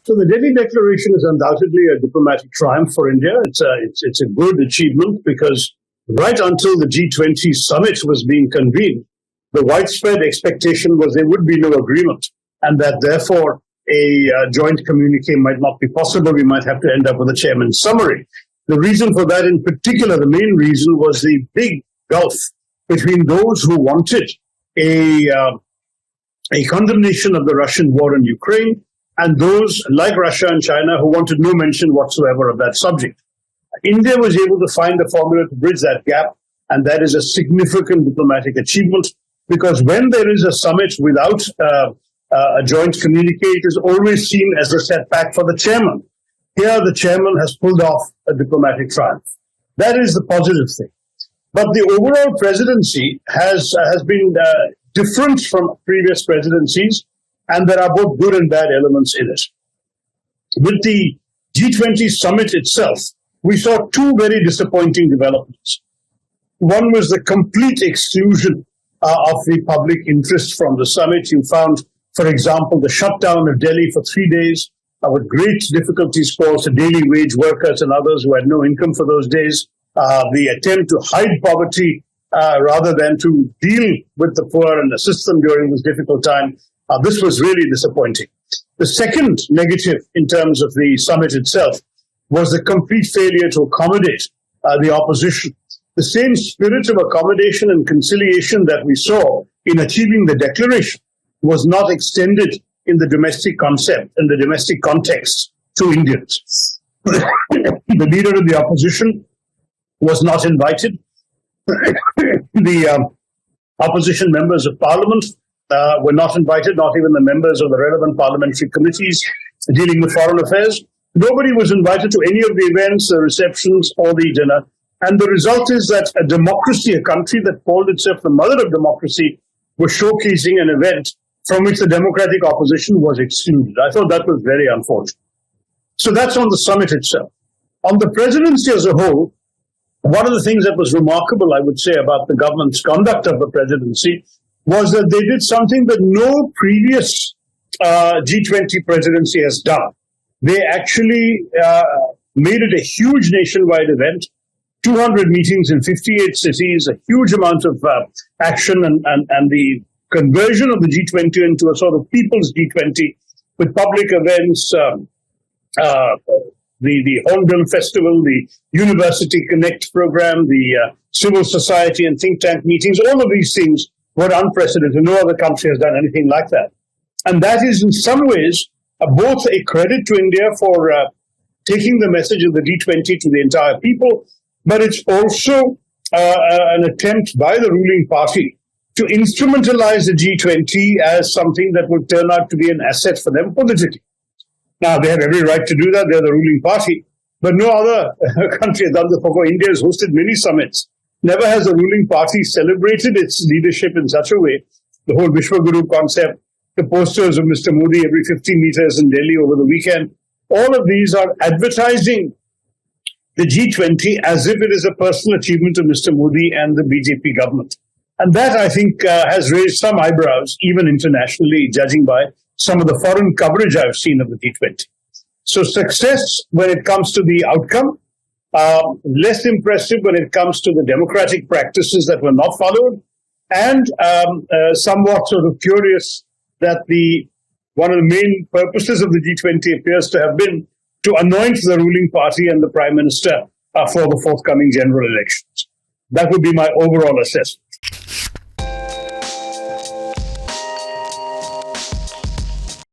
So the Delhi Declaration is undoubtedly a diplomatic triumph for India. It's a good achievement because right until the G20 summit was being convened, the widespread expectation was there would be no agreement and that therefore a joint communique might not be possible. We might have to end up with a chairman's summary. The reason for that in particular, the main reason was the big gulf between those who wanted a condemnation of the Russian war in Ukraine and those like Russia and China who wanted no mention whatsoever of that subject. India was able to find a formula to bridge that gap, and that is a significant diplomatic achievement because when there is a summit without a joint communique, it is always seen as a setback for the chairman. Here, the chairman has pulled off a diplomatic triumph. That is the positive thing. But the overall presidency has been different from previous presidencies, and there are both good and bad elements in it. With the G20 summit itself, we saw two very disappointing developments. One was the complete exclusion of the public interest from the summit. You found, for example, the shutdown of Delhi for 3 days, with great difficulties caused to daily wage workers and others who had no income for those days. The attempt to hide poverty rather than to deal with the poor and assist them during this difficult time. This was really disappointing. The second negative in terms of the summit itself was the complete failure to accommodate the opposition. The same spirit of accommodation and conciliation that we saw in achieving the declaration was not extended in the domestic concept and the domestic context to Indians. The leader of the opposition was not invited. The opposition members of parliament were not invited, not even the members of the relevant parliamentary committees dealing with foreign affairs. Nobody was invited to any of the events, the receptions, or the dinner. And the result is that a democracy, a country that called itself the mother of democracy, was showcasing an event from which the democratic opposition was excluded. I thought that was very unfortunate. So that's on the summit itself. On the presidency as a whole, one of the things that was remarkable, I would say, about the government's conduct of the presidency was that they did something that no previous G20 presidency has done. They actually made it a huge nationwide event, 200 meetings in 58 cities, a huge amount of action and the conversion of the G20 into a sort of people's G20 with public events, the Hornbill Festival, the University Connect program, the civil society and think tank meetings. All of these things were unprecedented. No other country has done anything like that. And that is in some ways both a credit to India for taking the message of the G20 to the entire people, but it's also an attempt by the ruling party to instrumentalize the G20 as something that would turn out to be an asset for them politically. Now, they have every right to do that. They're the ruling party. But no other country has done this before. India has hosted many summits. Never has the ruling party celebrated its leadership in such a way. The whole Vishwaguru concept, the posters of Mr. Modi every 15 meters in Delhi over the weekend, all of these are advertising the G20 as if it is a personal achievement of Mr. Modi and the BJP government. And that, I think, has raised some eyebrows, even internationally, judging by some of the foreign coverage I've seen of the G20. So success when it comes to the outcome, less impressive when it comes to the democratic practices that were not followed, and somewhat sort of curious that one of the main purposes of the G20 appears to have been to anoint the ruling party and the prime minister for the forthcoming general elections. That would be my overall assessment.